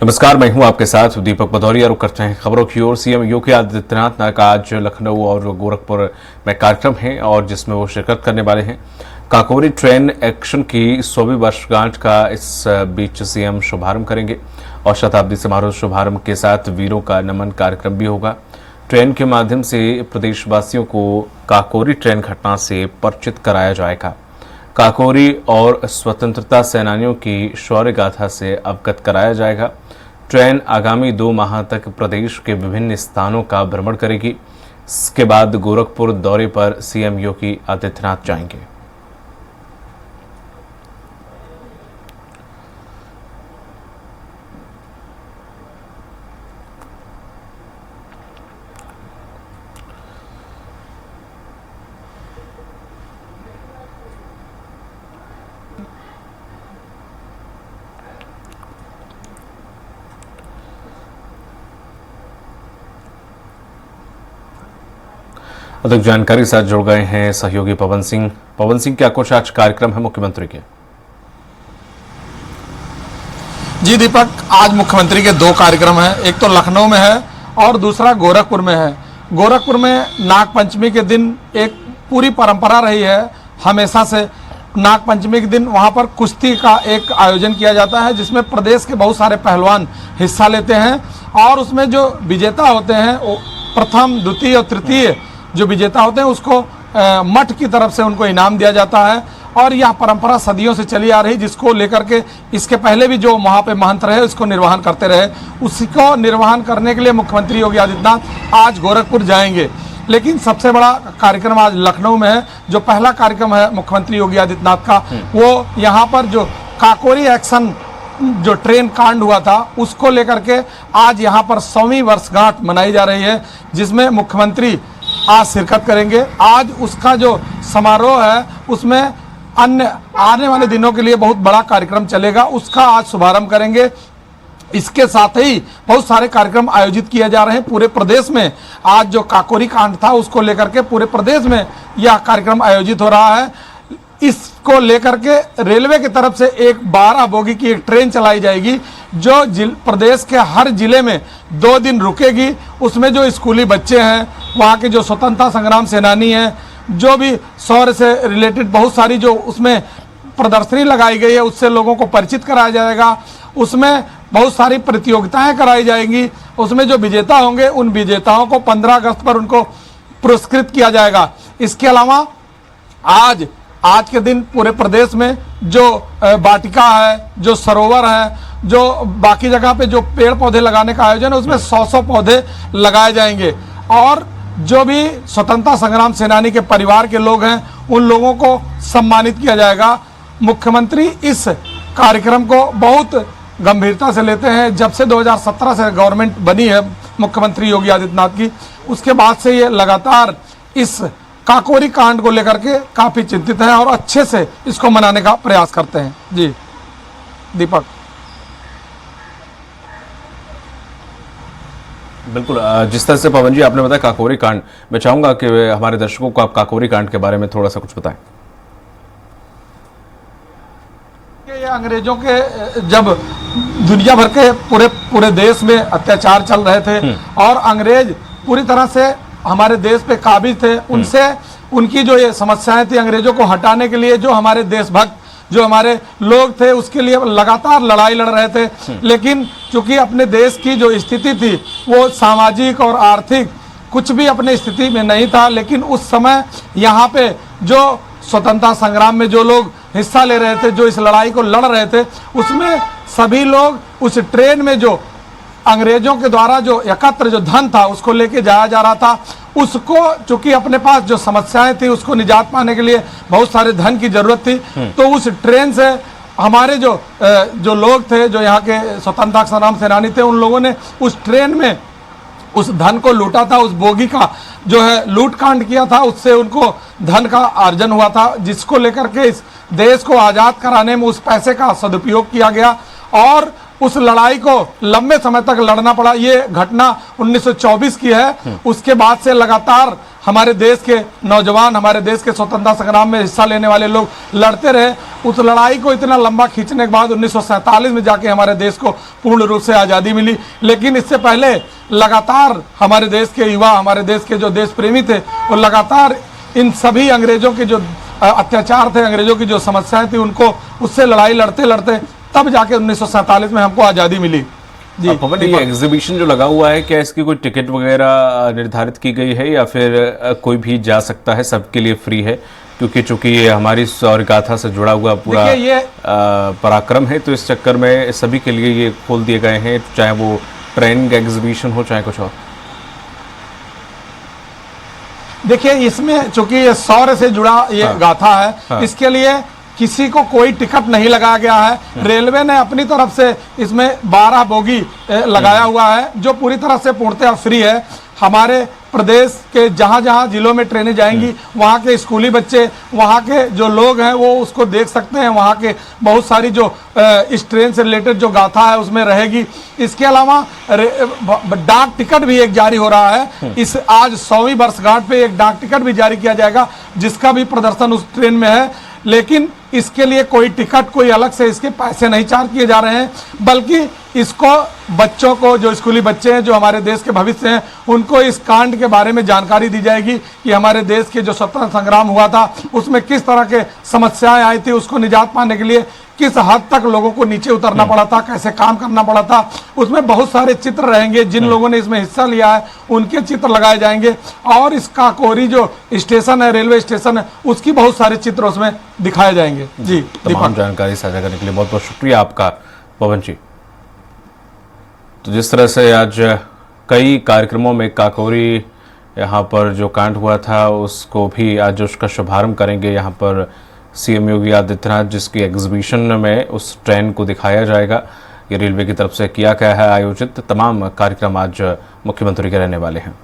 नमस्कार, मैं हूं आपके साथ दीपक भदौरिया। रुक करते हैं खबरों की ओर। सीएम योगी आदित्यनाथ का आज लखनऊ और गोरखपुर में कार्यक्रम है और जिसमें वो शिरकत करने वाले हैं। काकोरी ट्रेन एक्शन की 100वीं वर्षगांठ का इस बीच सीएम शुभारंभ करेंगे और शताब्दी समारोह शुभारंभ के साथ वीरों का नमन कार्यक्रम भी होगा। ट्रेन के माध्यम से प्रदेशवासियों को काकोरी ट्रेन घटना से परिचित कराया जाएगा। काकोरी और स्वतंत्रता सेनानियों की शौर्य गाथा से अवगत कराया जाएगा। ट्रेन आगामी 2 माह तक प्रदेश के विभिन्न स्थानों का भ्रमण करेगी। इसके बाद गोरखपुर दौरे पर सीएम योगी आदित्यनाथ जाएंगे। अधिक जानकारी साथ जुड़ गए हैं सहयोगी पवन सिंह। क्या कुछ आज कार्यक्रम है मुख्यमंत्री के? जी दीपक, आज मुख्यमंत्री के 2 कार्यक्रम हैं। एक तो लखनऊ में है और दूसरा गोरखपुर में है। गोरखपुर में नागपंचमी के दिन एक पूरी परंपरा रही है, हमेशा से नागपंचमी के दिन वहां पर कुश्ती का एक आयोजन किया जाता है, जिसमें प्रदेश के बहुत सारे पहलवान हिस्सा लेते हैं और उसमें जो विजेता होते हैं वो प्रथम, द्वितीय और तृतीय जो विजेता होते हैं उसको मठ की तरफ से उनको इनाम दिया जाता है। और यह परंपरा सदियों से चली आ रही, जिसको लेकर के इसके पहले भी जो वहाँ पे महंत रहे उसको निर्वहन करते रहे। उसी को निर्वहन करने के लिए मुख्यमंत्री योगी आदित्यनाथ आज गोरखपुर जाएंगे। लेकिन सबसे बड़ा कार्यक्रम आज लखनऊ में है। जो पहला कार्यक्रम है मुख्यमंत्री योगी आदित्यनाथ का, वो यहाँ पर जो काकोरी एक्शन जो ट्रेन कांड हुआ था उसको लेकर के आज यहाँ पर 100वीं वर्षगांठ मनाई जा रही है, जिसमें मुख्यमंत्री आज शिरकत करेंगे। आज उसका जो समारोह है उसमें अन्य आने वाले दिनों के लिए बहुत बड़ा कार्यक्रम चलेगा, उसका आज शुभारंभ करेंगे। इसके साथ ही बहुत सारे कार्यक्रम आयोजित किए जा रहे हैं पूरे प्रदेश में। आज जो काकोरी कांड था उसको लेकर के पूरे प्रदेश में यह कार्यक्रम आयोजित हो रहा है। इसको लेकर के रेलवे की तरफ से एक 12 बोगी की एक ट्रेन चलाई जाएगी, जो प्रदेश के हर जिले में 2 दिन रुकेगी। उसमें जो स्कूली बच्चे हैं, वहाँ के जो स्वतंत्रता संग्राम सेनानी हैं, जो भी शौर्य से रिलेटेड बहुत सारी जो उसमें प्रदर्शनी लगाई गई है उससे लोगों को परिचित कराया जाएगा। उसमें बहुत सारी प्रतियोगिताएं कराई जाएंगी। उसमें जो विजेता होंगे उन विजेताओं को 15 अगस्त पर उनको पुरस्कृत किया जाएगा। इसके अलावा आज के दिन पूरे प्रदेश में जो वाटिका है, जो सरोवर है, जो बाकी जगह पे जो पेड़ पौधे लगाने का आयोजन है उसमें 100 पौधे लगाए जाएंगे। और जो भी स्वतंत्रता संग्राम सेनानी के परिवार के लोग हैं उन लोगों को सम्मानित किया जाएगा। मुख्यमंत्री इस कार्यक्रम को बहुत गंभीरता से लेते हैं। जब से 2017 से गवर्नमेंट बनी है मुख्यमंत्री योगी आदित्यनाथ की, उसके बाद से ये लगातार इस काकोरी कांड को लेकर के काफी चिंतित हैं और अच्छे से इसको मनाने का प्रयास करते हैं। जी दीपक। बिल्कुल, जिस तरह से पवन जी आपने बताया काकोरी कांड, मैं चाहूंगा कि हमारे दर्शकों को आप काकोरी कांड के बारे में थोड़ा सा कुछ बताएं। ये अंग्रेजों के जब दुनिया भर के पूरे देश में अत्याचार चल रहे थे और अंग्रेज पूरी तरह से हमारे देश पे काबिज थे, उनसे उनकी जो ये समस्याएं थी अंग्रेजों को हटाने के लिए जो हमारे देशभक्त जो हमारे लोग थे उसके लिए लगातार लड़ाई लड़ रहे थे। लेकिन चूंकि अपने देश की जो स्थिति थी वो सामाजिक और आर्थिक कुछ भी अपने स्थिति में नहीं था। लेकिन उस समय यहाँ पे जो स्वतंत्रता संग्राम में जो लोग हिस्सा ले रहे थे, जो इस लड़ाई को लड़ रहे थे, उसमें सभी लोग उस ट्रेन में जो अंग्रेजों के द्वारा जो एकत्र जो धन था उसको लेके जाया जा रहा था, उसको चूंकि अपने पास जो समस्याएं थी उसको निजात पाने के लिए बहुत सारे धन की जरूरत थी। तो उस ट्रेन से हमारे जो लोग थे, जो यहाँ के स्वतंत्रता संग्राम सेनानी थे, उन लोगों ने उस ट्रेन में उस धन को लूटा था। उस बोगी का जो है लूट कांड किया था, उससे उनको धन का अर्जन हुआ था, जिसको लेकर के इस देश को आज़ाद कराने में उस पैसे का सदुपयोग किया गया और उस लड़ाई को लंबे समय तक लड़ना पड़ा। ये घटना 1924 की है। उसके बाद से लगातार हमारे देश के नौजवान, हमारे देश के स्वतंत्रता संग्राम में हिस्सा लेने वाले लोग लड़ते रहे, उस लड़ाई को इतना लंबा खींचने के बाद 1947 में जाके हमारे देश को पूर्ण रूप से आज़ादी मिली। लेकिन इससे पहले लगातार हमारे देश के युवा, हमारे देश के जो देश प्रेमी थे, वो लगातार इन सभी अंग्रेजों के जो अत्याचार थे, अंग्रेजों की जो समस्याएं थी, उनको उससे लड़ाई लड़ते लड़ते तब जाके 1947 में हमको आज़ादी मिली। जी पवन, ये एग्जीबिशन जो लगा हुआ है, क्या इसकी कोई टिकट वगैरह निर्धारित की गई है या फिर कोई भी जा सकता है, सबके लिए फ्री है? क्योंकि चूंकि ये हमारी शौर्य गाथा से जुड़ा हुआ पूरा पराक्रम है, तो इस चक्कर में सभी के लिए ये खोल दिए गए हैं, चाहे वो ट्रेनिंग एग्जीबिशन हो चाहे कुछ और। देखिए, इसमें चूंकि ये शौर्य से जुड़ा ये गाथा है, इसके लिए किसी को कोई टिकट नहीं लगाया गया है। रेलवे ने अपनी तरफ से इसमें 12 बोगी लगाया हुआ है, जो पूरी तरह से पूर्णतः फ्री है। हमारे प्रदेश के जहां जहां जिलों में ट्रेनें जाएंगी, वहां के स्कूली बच्चे, वहां के जो लोग हैं, वो उसको देख सकते हैं। वहां के बहुत सारी जो इस ट्रेन से रिलेटेड जो गाथा है उसमें रहेगी। इसके अलावा डाक टिकट भी एक जारी हो रहा है। इस आज 100वीं वर्षगांठ पे एक डाक टिकट भी जारी किया जाएगा, जिसका भी प्रदर्शन उस ट्रेन में है। लेकिन इसके लिए कोई टिकट, कोई अलग से इसके पैसे नहीं चार्ज किए जा रहे हैं, बल्कि इसको बच्चों को, जो स्कूली बच्चे हैं, जो हमारे देश के भविष्य हैं, उनको इस कांड के बारे में जानकारी दी जाएगी कि हमारे देश के जो स्वतंत्रता संग्राम हुआ था उसमें किस तरह के समस्याएं आई थी, उसको निजात पाने के लिए किस हद तक लोगों को नीचे उतरना पड़ा था, कैसे काम करना पड़ा था। उसमें बहुत सारे चित्र रहेंगे, जिन लोगों ने इसमें हिस्सा लिया है उनके चित्र लगाए जाएंगे, और इस काकोरी जो स्टेशन है, रेलवे स्टेशन है, उसकी बहुत सारे चित्र उसमें दिखाए जाएंगे। जी, तमाम जानकारी साझा करने के लिए बहुत बहुत शुक्रिया आपका पवन जी। तो जिस तरह से आज कई कार्यक्रमों में काकोरी यहाँ पर जो कांड हुआ था, उसको भी आज उसका शुभारंभ करेंगे यहाँ पर सीएम योगी आदित्यनाथ, जिसकी एग्जीबिशन में उस ट्रेन को दिखाया जाएगा। ये रेलवे की तरफ से किया गया है आयोजित। तमाम कार्यक्रम आज मुख्यमंत्री के रहने वाले हैं।